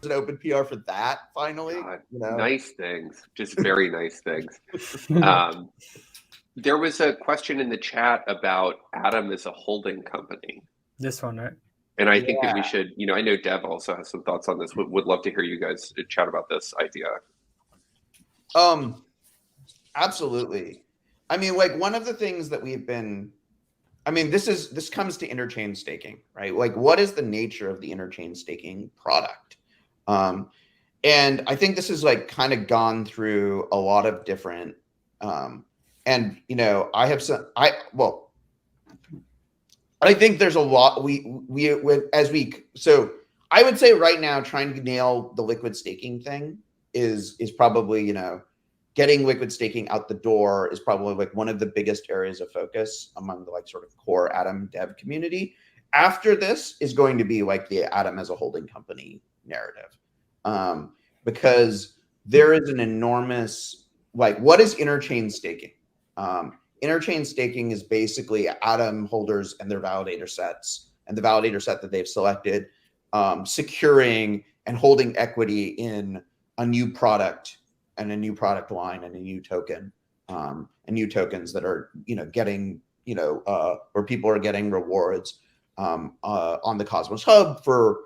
an open PR for that finally. God, You know? nice things, just very nice things. There was a question in the chat about Atom as a holding company. This one, right? And I think that we should, I know Dev also has some thoughts on this. Would love to hear you guys chat about this idea. Absolutely. I mean, like one of the things that we've been, I mean, this comes to interchain staking, right? Like what is the nature of the interchain staking product? And I think this is like kind of gone through a lot of different, and I have some, I think there's a lot so I would say right now trying to nail the liquid staking thing is probably, getting liquid staking out the door is probably like one of the biggest areas of focus among the like sort of core Atom dev community. After this is going to be like the Atom as a holding company narrative. Because there is an enormous, like, what is interchain staking? Interchain staking is basically Atom holders and their validator sets and the validator set that they've selected, securing and holding equity in a new product and a new product line and a new token, and new tokens that are, getting, where people are getting rewards on the Cosmos Hub for,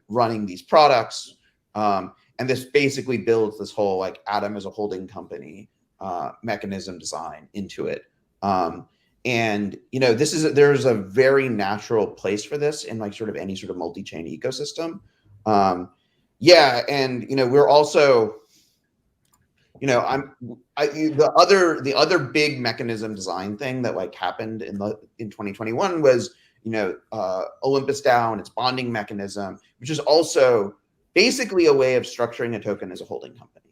running these products. And this basically builds this whole like Atom as a holding company mechanism design into it. And, there's a very natural place for this in like sort of any sort of multi-chain ecosystem. And, we're also, the other big mechanism design thing that like happened in 2021 was, Olympus DAO and its bonding mechanism, which is also basically a way of structuring a token as a holding company.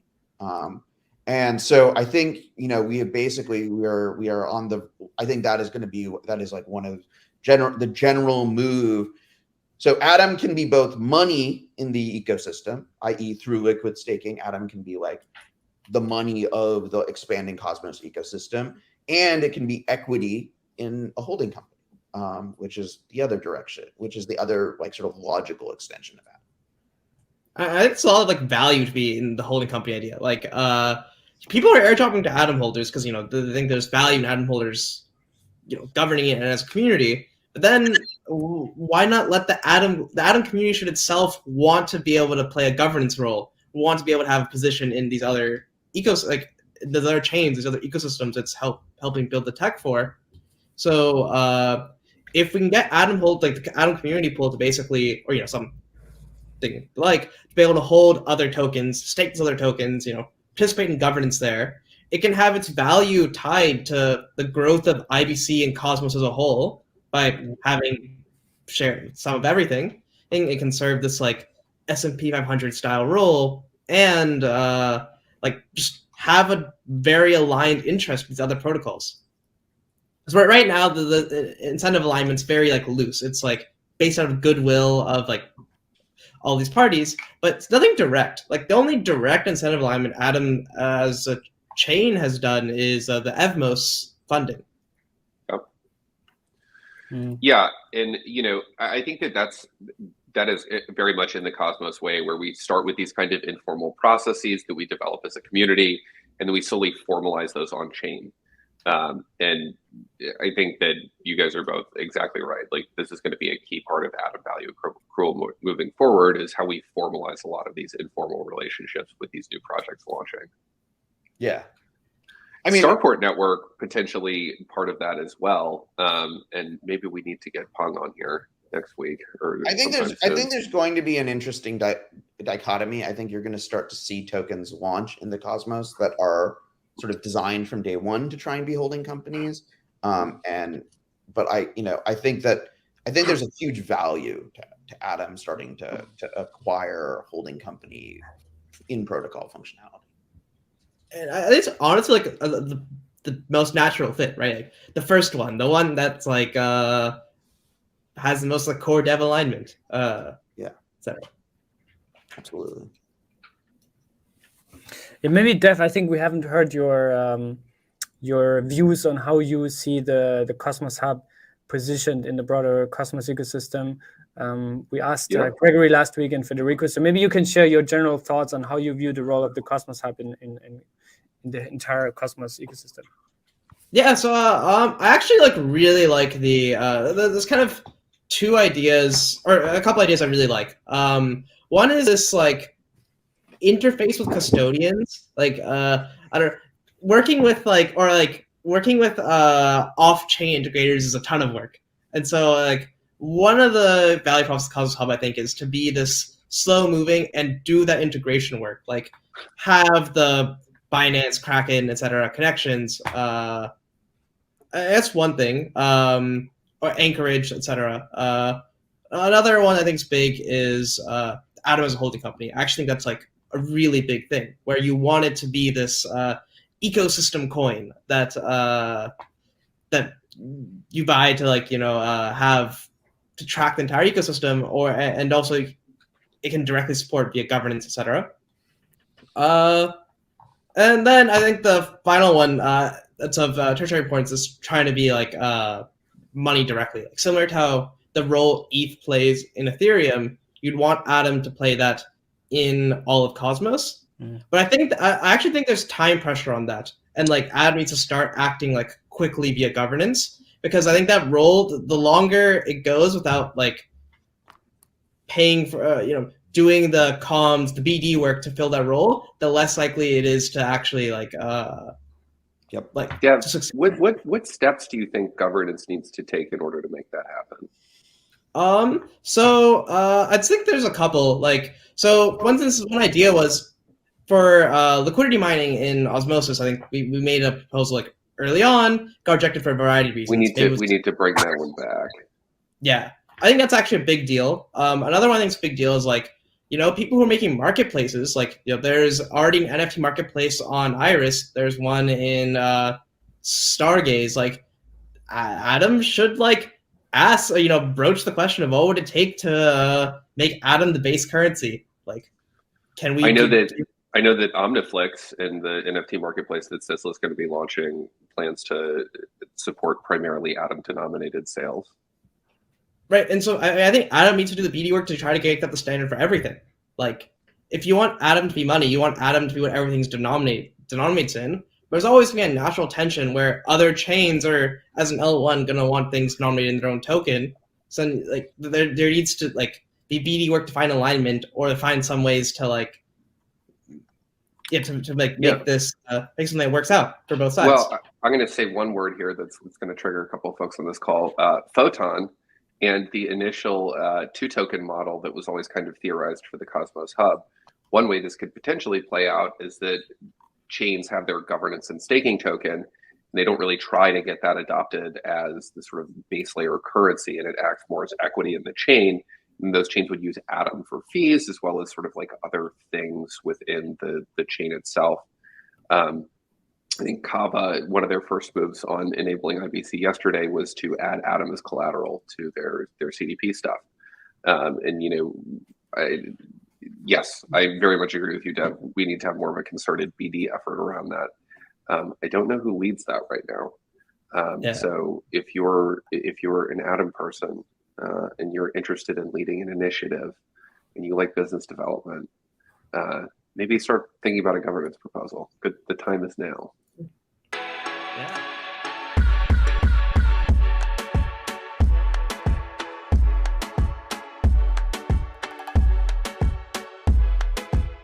And so I think, we have basically, we are on the, I think that is like one of the general move. So Atom can be both money in the ecosystem, i.e. through liquid staking, Atom can be like the money of the expanding Cosmos ecosystem, and it can be equity in a holding company, which is the other direction, which is the other like sort of logical extension of that. I think it's a lot of like value to be in the holding company idea. Like people are airdropping to Atom holders because they think there's value in Atom holders, governing it and as a community. But then why not let the Atom community should itself want to be able to play a governance role, want to be able to have a position in these other like the other chains, these other ecosystems it's helping build the tech for. So if we can get Atom like the Atom community pool to basically, or something like to be able to hold other tokens, stake those other tokens, participate in governance there, it can have its value tied to the growth of IBC and Cosmos as a whole by having shared some of everything. And it can serve this like S&P 500 style role and like just have a very aligned interest with other protocols. Because right now the incentive alignment's very like loose. It's like based out of goodwill of like all these parties, but it's nothing direct. Like the only direct incentive alignment Atom as a chain has done is the Evmos funding. Yeah, and I think that is very much in the Cosmos way, where we start with these kind of informal processes that we develop as a community, and then we slowly formalize those on chain. And I think that you guys are both exactly right. Like this is going to be a key part of Atom value accrual moving forward, is how we formalize a lot of these informal relationships with these new projects launching. Yeah. I mean, Starport Network potentially part of that as well. And maybe we need to get Pung on here next week. Or I think there's going to be an interesting dichotomy. I think you're going to start to see tokens launch in the Cosmos that are sort of designed from day one to try and be holding companies. But I think there's a huge value to Atom starting to acquire holding company in protocol functionality. And I think it's honestly like the most natural fit, right? Like the first one, the one that's like has the most like core dev alignment. Yeah, etc. Absolutely. Yeah, maybe Dev, I think we haven't heard your views on how you see the Cosmos Hub positioned in the broader Cosmos ecosystem. We asked Yeah. Gregory last week and Federico. So maybe you can share your general thoughts on how you view the role of the Cosmos Hub in the entire Cosmos ecosystem. Yeah, so I actually really like there's kind of two ideas or a couple ideas I really like. One is this like interface with custodians, like I don't working with off-chain integrators is a ton of work, and so like one of the value props of Cosmos Hub I think is to be this slow-moving and do that integration work, like have the Binance, Kraken, etc. connections. That's one thing. Or Anchorage, etc. Another one I think is big is Atom as a holding company. I actually think that's like a really big thing, where you want it to be this ecosystem coin that that you buy to have to track the entire ecosystem, and also it can directly support via governance, etc. And then I think the final one that's of tertiary importance is trying to be like money directly, like similar to how the role ETH plays in Ethereum. You'd want Atom to play that in all of Cosmos, but I actually think there's time pressure on that, and like Atom needs to start acting like quickly via governance, because I think that role, the longer it goes without like paying for doing the comms, the BD work to fill that role, the less likely it is to actually to succeed. What steps do you think governance needs to take in order to make that happen? I think there's a couple. One idea was for liquidity mining in Osmosis. I think we made a proposal like early on, got rejected for a variety of reasons. We need to bring that one back. Yeah, I think that's actually a big deal. Another one I think is a big deal is people who are making marketplaces, there's already an NFT marketplace on Iris. There's one in Stargaze. Atom should ask, broach the question of what would it take to make Atom the base currency. Can we? I know that Omniflix and the NFT marketplace that Sisla is going to be launching plans to support primarily Atom-denominated sales. Right, and so I think Atom needs to do the BD work to try to get that the standard for everything. If you want Atom to be money, you want Atom to be what everything's denominates in. There's always going to be a natural tension where other chains are, as an L1, going to want things denominated in their own token. So there needs to be BD work to find alignment, or to find some ways to make this make something that works out for both sides. Well, I'm going to say one word here that's going to trigger a couple of folks on this call. Photon. And the initial two-token model that was always kind of theorized for the Cosmos Hub. One way this could potentially play out is that chains have their governance and staking token, and they don't really try to get that adopted as the sort of base layer currency, and it acts more as equity in the chain. And those chains would use Atom for fees, as well as sort of other things within the chain itself. I think Kava, one of their first moves on enabling IBC yesterday was to add Atom as collateral to their CDP stuff. Yes, I very much agree with you, Dev. We need to have more of a concerted BD effort around that. I don't know who leads that right now. So if you're an Atom person and you're interested in leading an initiative and you like business development, maybe start thinking about a governance proposal. But the time is now.